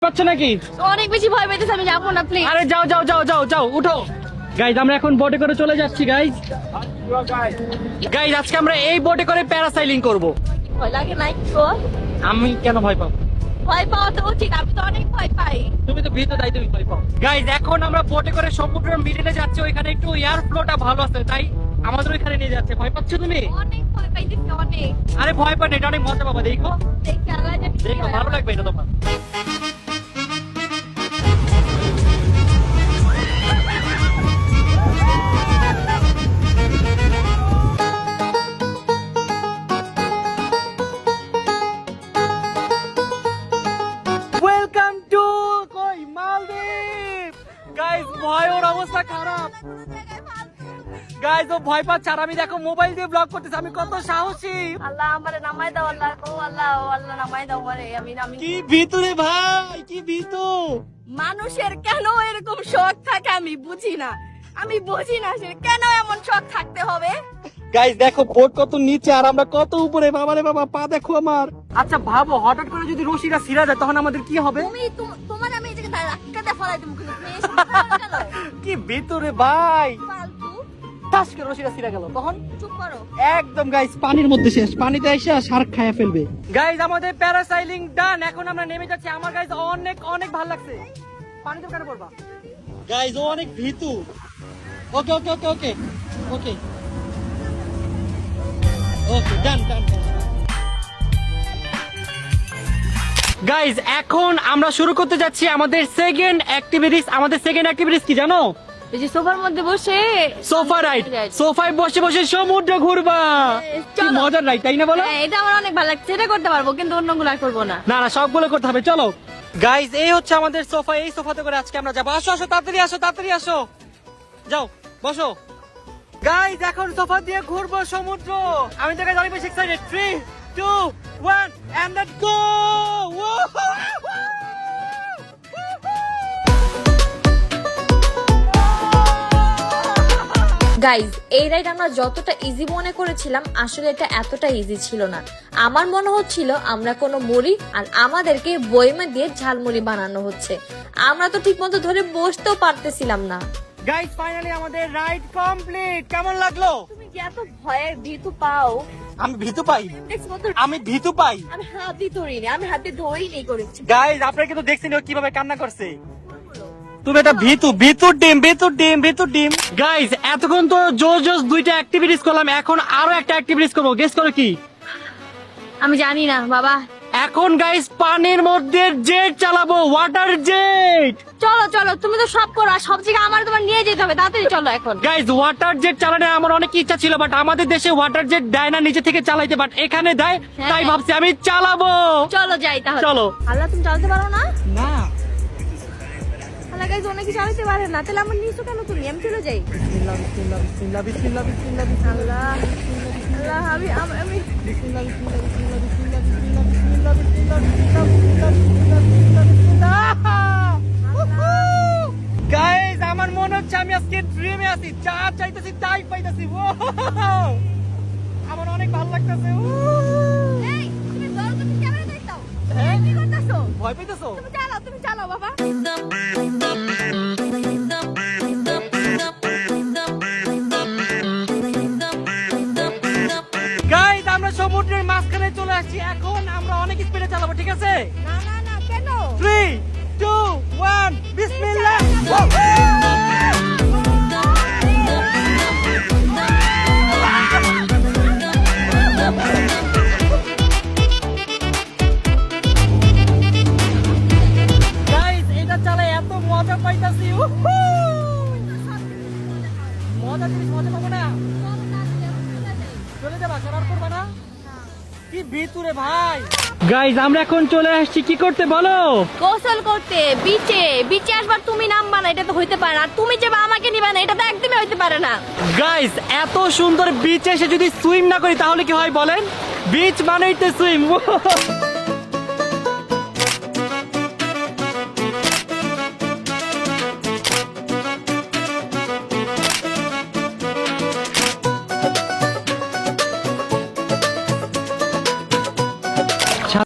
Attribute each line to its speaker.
Speaker 1: পাচ্ছ নাকি?
Speaker 2: অনেক বেশি ভয় পাইতেছে, আমি যাবো না প্লিজ।
Speaker 1: আরে যাও যাও যাও যাও যাও, উঠো। গাইজ আমরা এখন বোটে করে চলে যাচ্ছি গাইজ। গাইজ আজকে আমরা এই বোটে করে প্যারাসাইলিং করব।
Speaker 2: ভয় লাগে নাই তো?
Speaker 1: আমি কেন ভয় পাবো?
Speaker 2: ভয় পাওয়া তো উচিত, আমি তো অনেক ভয় পাই।
Speaker 1: তুমি তো ভীত, তাই তুমি ভয় পাও। গাইজ এখন আমরা বোটে করে সমুদ্রের মিডিলে যাচ্ছি, ওইখানে একটু এয়ার ফ্লোটা ভালো আছে, তাই আমাদের ওইখানে নিয়ে যাচ্ছে। ভয় পাচ্ছ তুমি?
Speaker 2: অনেক ভয় পাইতেছি অনেক।
Speaker 1: আরে ভয় পান, এটা অনেক মজা পাবা, দেখো
Speaker 2: দেখি আল্লাহ জানে কি
Speaker 1: দেখো,
Speaker 2: হয়।
Speaker 1: ভালো লাগবে এটা তোমার। ওয়েলকাম টু কই মালদ্বীপ। গাইস ভয়ের অবস্থা খারাপ। গাইস ও ভয় পাচ্ছে, আর আমি দেখো মোবাইল দিয়ে ব্লগ করতেছি, আমি কত সাহসী।
Speaker 2: আল্লাহ আমারে নামায় দাও, আল্লাহ ও আল্লাহ, ও আল্লাহ নামায় দাও আমারে। আমি
Speaker 1: কি ভিতরে ভাই, কি ভিতু।
Speaker 2: মানুষের কেন এরকম শখ থাকে আমি বুঝি না, আমি বুঝি না সে কেন এমন শখ থাকতে হবে।
Speaker 1: গাইস দেখো বোট কত নিচে আর আমরা কত উপরে। বাবা রে বাবা, পা দেখো আমার। আচ্ছা ভাবো, হঠাৎ করে যদি রশিটা ছিঁড়া যায় তখন আমাদের কি হবে?
Speaker 2: তুমি তোমার আমি এই জায়গায় ধাক্কাতে ফলাই দেবো, কিন্তু তুমি এসে কেন?
Speaker 1: কি ভিতরে ভাই,
Speaker 2: ফালতু,
Speaker 1: টাস করে রশিটা ছিঁড়া গেল তখন।
Speaker 2: চুপ করো।
Speaker 1: একদম গাইস পানির মধ্যে শেষ, পানিতে এসে শার্ক খায়া ফেলবে। গাইস আমাদের প্যারাসাইলিং ডান, এখন আমরা নেমে যাচ্ছি। আমার গাইস অনেক অনেক ভালো লাগছে। পানিতে কেন পড়বা? গাইস ও অনেক ভীতু। ওকে ওকে ওকে ওকে ওকে ওকে ডান ডান। গাইস এখন আমরা শুরু করতে যাচ্ছি আমাদের সেকেন্ড অ্যাক্টিভিটিস। আমাদের সেকেন্ড অ্যাক্টিভিটিস কি জানো?
Speaker 2: এই যে সোফার মধ্যে বসে
Speaker 1: সোফা রাইড। সোফায় বসে বসে সমুদ্র ঘুরবা। কি
Speaker 2: চলো।
Speaker 1: মজার রাইড, তাই না বলো?
Speaker 2: হ্যাঁ, এটা আমার অনেক ভালো লাগছে, এটা করতে পারবো, কিন্তু অন্যগুলো আর করবো না।
Speaker 1: না না, সবগুলো করতে হবে, চলো। গাইস এই হচ্ছে আমাদের সোফা, এই সোফাতে করে আজকে আমরা যাবো। আসো আসো, তাড়াতাড়ি আসো, তাড়াতাড়ি আসো, যাও বসো। গাইস এখন সোফা দিয়ে ঘুরবো সমুদ্র। আমি তো গাইস অনেক বেশি excited. 3 2 1 and let's go.
Speaker 3: Guys এই রাইড আমরা যতটা ইজি মনে করেছিলাম, আসলে এটা এতটা ইজি ছিল না। আমার মনে হচ্ছিল আমরা কোনো মুড়ি আর আমাদেরকে বইমা দিয়ে ঝালমুড়ি বানানো হচ্ছে। আমরা তো ঠিক মতো ধরে বসতেও পারতেছিলাম না।
Speaker 1: গাইস ফাইনালি আমাদের রাইড কমপ্লিট। কেমন লাগলো?
Speaker 2: তুমি কি এত ভয়ে ভীতু পাও?
Speaker 1: আমি ভীতু পাই,
Speaker 2: দেখছো কত?
Speaker 1: আমি ভীতু পাই।
Speaker 2: আমি হাতই ধরিনি, আমি হাতে ধরেই নেই করেছি।
Speaker 1: গাইস আপনারা কিন্তু দেখছেন ও কিভাবে কান্না করছে। তুমি এটা ভিতু ভিতুর ডিম, ভিতুর ডিম, ভিতুর ডিম। গাইস এতক্ষণ তো জোস জোস দুইটা অ্যাক্টিভিটিস করলাম, এখন আরো একটা অ্যাক্টিভিটিস করবো। গেস করো কি?
Speaker 2: আমি জানি না বাবা।
Speaker 1: এখন গাইস পানির মধ্যে জেট চালাবো, ওয়াটার জেট।
Speaker 2: চলো চলো, তুমি তো সব করো, আর সব জায়গায় আমার তোমার নিয়ে যেতে হবে, তাড়াতাড়ি চলো এখন।
Speaker 1: গাইস ওয়াটার জেট চালানোর আমার অনেক ইচ্ছা ছিল, বাট আমাদের দেশে ওয়াটার জেট দেয় না নিচে থেকে চালাইতে, বাট এখানে দেয়, তাই ভাবছি আমি চালাবো।
Speaker 2: চলো যাই তাহলে।
Speaker 1: চলো।
Speaker 2: আল্লাহ তুমি চালাতে পারো না?
Speaker 1: না
Speaker 2: আল্লাহ গাইজ অনেকে চালাতে পারে না, তাহলে আমার নিচু কেন তুমি? আমি চলে যাই।
Speaker 1: বিসমিল্লাহ বিসমিল্লাহ বিসমিল্লাহ বিসমিল্লাহ বিসমিল্লাহ বিসমিল্লাহ।
Speaker 2: আল্লাহ আমি আমি
Speaker 1: বিসমিল্লাহ বিসমিল্লাহ বিসমিল্লাহ বিসমিল্লাহ বিসমিল্লাহ বিসমিল্লাহ বিসমিল্লাহ বিসমিল্লাহ বিসমিল্লাহ বিসমিল্লাহ। গাইস আমার মনে হচ্ছে আমি আজকে ড্রিমে আছি, যা চাইতেছি তাই পাইতেছি। আমার অনেক ভালো লাগতেছে।
Speaker 2: এই তুমি ধরো, তুমি ক্যামেরা দেখতাও।
Speaker 1: হ্যাঁ?
Speaker 2: কি করতেছো?
Speaker 1: ভয় পাইতেছো?
Speaker 2: তুমি চালাও বাবা।
Speaker 1: গাইস আমরা সমুদ্রের মাঝখানে চলে আসছি, এখন আমরা অনেক স্পিডে চালাবো, ঠিক আছে?
Speaker 2: না না না, কেন?
Speaker 1: 3 2 1 বিসমিল্লাহ। গাইস এটা চালাই এত মজা পাইতাছি। মজা জিনিস মজা পাবো না? চলে যাবা, করার করবা না? কি ভিতরে ভাই। গাইস আমরা এখন চলে আসছি কি করতে বলো?
Speaker 2: গোসল করতে বিচে। বিচে আসবার তুমি নামবা না, এটা তো হইতে পারে না। আর তুমি যে আমাকে নিবে না, এটা তো একদমই হইতে পারে না।
Speaker 1: গাইস এত সুন্দর বিচ এসে যদি সুইম না করি তাহলে কি হয় বলেন? বিচ মানেই তো সুইম।